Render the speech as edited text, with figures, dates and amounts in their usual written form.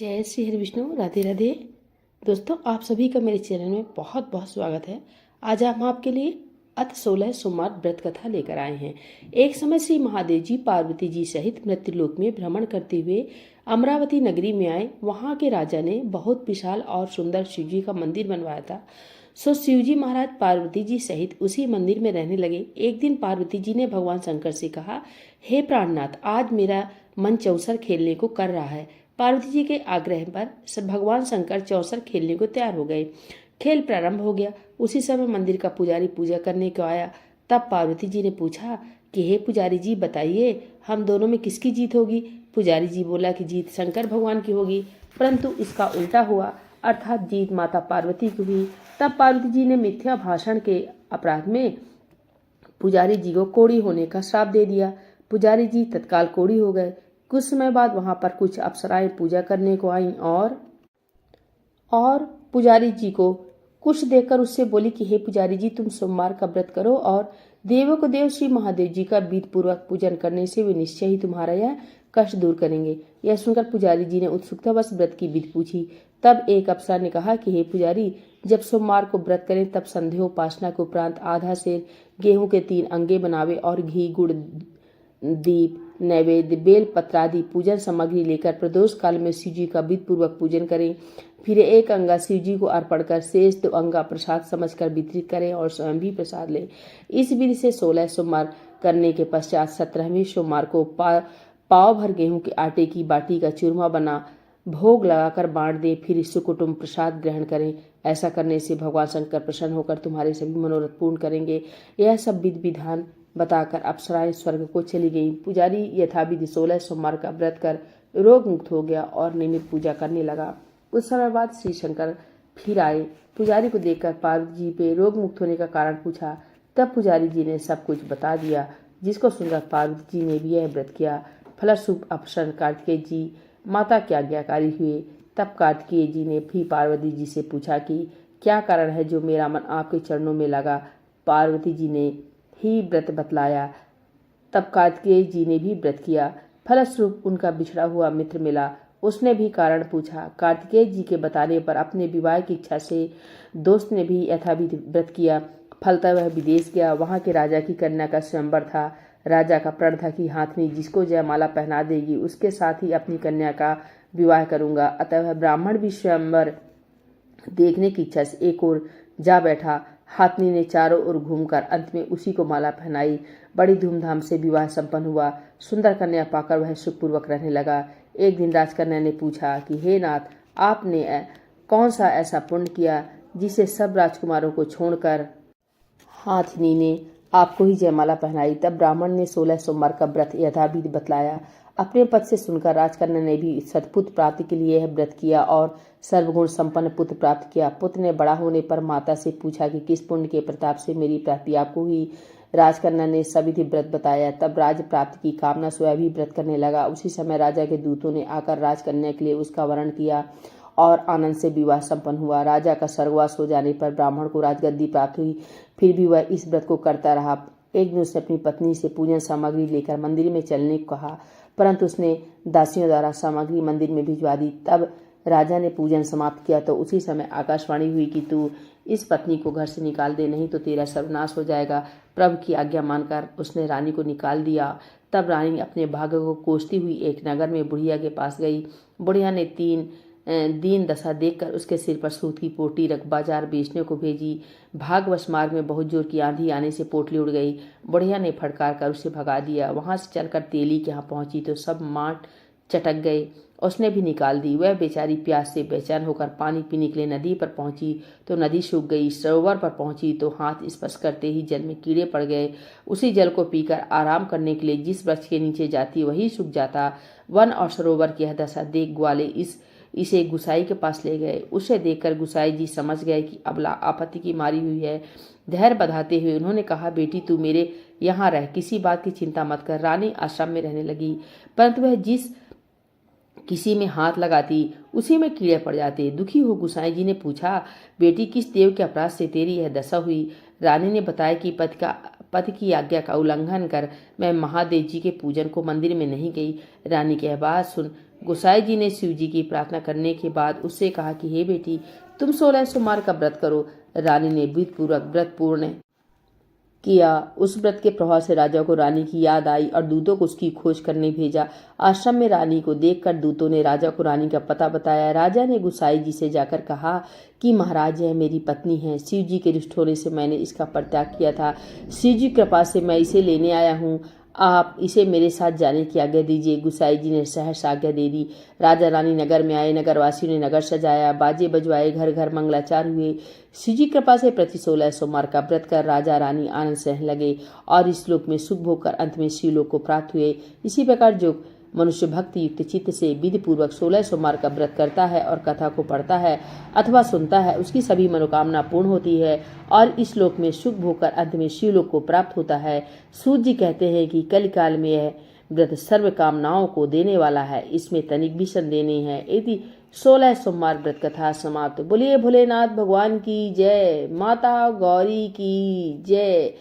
जय श्री हरि विष्णु। राधे राधे। दोस्तों, आप सभी का मेरे चैनल में बहुत बहुत स्वागत है। आज हम आपके लिए अत 16 सोमवार व्रत कथा लेकर आए हैं। एक समय श्री महादेव जी पार्वती जी सहित मृत्युलोक में भ्रमण करते हुए अमरावती नगरी में आए। वहां के राजा ने बहुत विशाल और सुंदर शिव जी का मंदिर बनवाया था। सो शिव जी महाराज पार्वती जी सहित उसी मंदिर में रहने लगे। एक दिन पार्वती जी ने भगवान शंकर से कहा, हे प्राणनाथ, आज मेरा मन चौसर खेलने को कर रहा है। पार्वती जी के आग्रह पर भगवान शंकर चौसर खेलने को तैयार हो गए। खेल प्रारंभ हो गया। उसी समय मंदिर का पुजारी पूजा करने को आया। तब पार्वती जी ने पूछा कि हे पुजारी जी, बताइए हम दोनों में किसकी जीत होगी। पुजारी जी बोला कि जीत शंकर भगवान की होगी, परंतु इसका उल्टा हुआ, अर्थात जीत माता पार्वती की हुई। तब पार्वती जी ने मिथ्या भाषण के अपराध में पुजारी जी को कोढ़ी होने का श्राप दे दिया। पुजारी जी तत्काल कोढ़ी हो गए। कुछ समय बाद वहां पर कुछ अप्सराएं पूजा करने को आईं और पुजारी जी को कुछ देखकर उससे बोली कि हे पुजारी जी, तुम सोमवार का व्रत करो और देवों को देव श्री महादेव जी का विधि पूर्वक पूजन करने से वे निश्चय ही तुम्हारा यह कष्ट दूर करेंगे। यह सुनकर पुजारी जी ने उत्सुकतावश व्रत की विधि पूछी। तब एक अप्सरा ने कहा कि हे पुजारी, जब सोमवार को व्रत करें तब संध्योपासना के उपरांत आधा सेर गेहूं के 3 अंगे बनावे और घी गुड़ दीप नैवेद्य बेल पत्र आदि पूजन सामग्री लेकर प्रदोष काल में शिव जी का विधि पूर्वक पूजन करें। फिर एक अंगा शिव जी को अर्पण कर शेष 2 अंगा प्रसाद समझकर वितरित करें और स्वयं भी प्रसाद लें। इस विधि से 16 सोमवार करने के पश्चात 17वें सोमवार को पाव भर गेहूं के आटे की बाटी का चूरमा बना भोग लगाकर बांट दें। फिर सुकुटुम्ब प्रसाद ग्रहण करें। ऐसा करने से भगवान शंकर प्रसन्न होकर तुम्हारे सभी मनोरथ पूर्ण करेंगे। यह सब विधि विधान बताकर अप्सराएं स्वर्ग को चली गईं। पुजारी यथाविधि 16 सोमवार का व्रत कर रोग मुक्त हो गया और नियमित पूजा करने लगा। कुछ समय बाद श्री शंकर फिर आए। पुजारी को देखकर पार्वती जी पे रोग मुक्त होने का कारण पूछा। तब पुजारी जी ने सब कुछ बता दिया, जिसको सुनकर पार्वती जी ने भी यह व्रत किया। फलस्वरूप अप्सर कार्तिकेय जी माता के आज्ञाकारी हुए। तब कार्तिकेय जी ने भी पार्वती जी से पूछा कि क्या कारण है जो मेरा मन आपके चरणों में लगा। पार्वती जी ने ही व्रत बतलाया। तब कार्तिकेय जी ने भी व्रत किया। फलस्वरूप उनका बिछड़ा हुआ मित्र मिला। उसने भी कारण पूछा। कार्तिकेय जी के बताने पर अपने विवाह की इच्छा से दोस्त ने भी यथाविधि व्रत किया। फलतः वह विदेश गया। वहां के राजा की कन्या का स्वयंवर था। राजा का प्रण था कि हाथनी जिसको जयमाला पहना देगी उसके साथ ही अपनी कन्या का विवाह करूंगा। अतः वह ब्राह्मण भी स्वयंवर देखने की इच्छा से एक ओर जा बैठा। हाथनी ने चारों ओर घूमकर अंत में उसी को माला पहनाई। बड़ी धूमधाम से विवाह संपन्न हुआ। सुंदर कन्या पाकर वह सुखपूर्वक रहने लगा। एक दिन राजकन्या ने पूछा कि हे नाथ, आपने कौन सा ऐसा पुण्य किया जिसे सब राजकुमारों को छोड़कर हाथनी ने आपको ही जयमाला पहनाई। तब ब्राह्मण ने 16 सोमवार का व्रत यथाविधि बतलाया। अपने पद से सुनकर राजकन्या ने भी सत्पुत्र प्राप्ति के लिए यह व्रत किया और सर्वगुण संपन्न पुत्र प्राप्त किया। पुत्र ने बड़ा होने पर माता से पूछा कि किस पुण्य के प्रताप से मेरी प्राप्ति आपको हुई। राजकन्या ने सविधि व्रत बताया। तब राज प्राप्ति की कामना से वह भी व्रत करने लगा। उसी समय राजा के दूतों ने आकर राजकन्या के लिए उसका वरण किया और आनंद से विवाह संपन्न हुआ। राजा का स्वर्गवास हो जाने पर ब्राह्मण को राजगद्दी प्राप्त हुई। फिर भी वह इस व्रत को करता रहा। एक दिन उसने अपनी पत्नी से पूजन सामग्री लेकर मंदिर में चलने को कहा, परंतु उसने दासियों द्वारा सामग्री मंदिर में भिजवा दी। तब राजा ने पूजन समाप्त किया तो उसी समय आकाशवाणी हुई कि तू इस पत्नी को घर से निकाल दे, नहीं तो तेरा सर्वनाश हो जाएगा। प्रभु की आज्ञा मानकर उसने रानी को निकाल दिया। तब रानी अपने भाग्य को कोसती हुई एक नगर में बुढ़िया के पास गई। बुढ़िया ने दीन दशा देखकर उसके सिर पर सूत की पोटली रख बाजार बेचने को भेजी। भागवश मार्ग में बहुत जोर की आंधी आने से पोटली उड़ गई। बुढ़िया ने फटकार कर उसे भगा दिया। वहां से चलकर तेली के यहाँ पहुंची तो सब माट चटक गए। उसने भी निकाल दी। वह बेचारी प्यास से बेचैन होकर पानी पीने के लिए नदी पर पहुंची तो नदी सूख गई। सरोवर पर पहुंची तो हाथ स्पर्श करते ही जल में कीड़े पड़ गए। उसी जल को पीकर आराम करने के लिए जिस वृक्ष के नीचे जाती वही सूख जाता। वन और सरोवर की यह दशा देख ग्वाले इसे गुसाई के पास ले गए। उसे देखकर गुसाई जी समझ गए कि अबला आपत्ति की मारी हुई है। धैर्य बंधाते हुए उन्होंने कहा, बेटी तू मेरे यहाँ रह, किसी बात की चिंता मत कर। रानी आश्रम में रहने लगी, परंतु वह जिस किसी में हाथ लगाती उसी में कीड़े पड़ जाते। दुखी हो गुसाई जी ने पूछा, बेटी किस देव के अपराध से तेरी यह दशा हुई। रानी ने बताया कि पति की आज्ञा का उल्लंघन कर मैं महादेव जी के पूजन को मंदिर में नहीं गई। रानी की यह बात सुन गोसाई जी ने शिव जी की प्रार्थना करने के बाद उससे कहा कि हे बेटी, तुम 16 सोमवार का व्रत करो। रानी ने विधिपूर्वक व्रत पूर्ण किया। उस व्रत के प्रभाव से राजा को रानी की याद आई और दूतों को उसकी खोज करने भेजा। आश्रम में रानी को देखकर दूतों ने राजा को रानी का पता बताया। राजा ने गुसाई जी से जाकर कहा कि महाराज, यह मेरी पत्नी है। शिव जी के रुष्ट होने से मैंने इसका परित्याग किया था। शिव जी कृपा से मैं इसे लेने आया हूँ। आप इसे मेरे साथ जाने की आज्ञा दीजिए। गुसाई जी ने सहर्ष आज्ञा दे दी। राजा रानी नगर में आए। नगरवासियों ने नगर सजाया, बाजे बजवाए, घर घर मंगलाचार हुए। शिव जी कृपा से प्रति 16 सोमवार का व्रत कर राजा रानी आनंद सहने लगे और इस लोक में सुख भोग कर अंत में शिवलोक को प्राप्त हुए। इसी प्रकार जो मनुष्य भक्ति युक्त चित्त से विधि पूर्वक 16 सोमवार का व्रत करता है और कथा को पढ़ता है अथवा सुनता है, उसकी सभी मनोकामना पूर्ण होती है और इस लोक में सुख भोग कर अंत में शिवलोक को प्राप्त होता है। सूत जी कहते हैं कि कलिकाल में यह व्रत सर्व कामनाओं को देने वाला है, इसमें तनिक भी संदेह नहीं है। यदि 16 सोमवार व्रत कथा समाप्त। बोलिए भोलेनाथ भगवान की जय, माता गौरी की जय।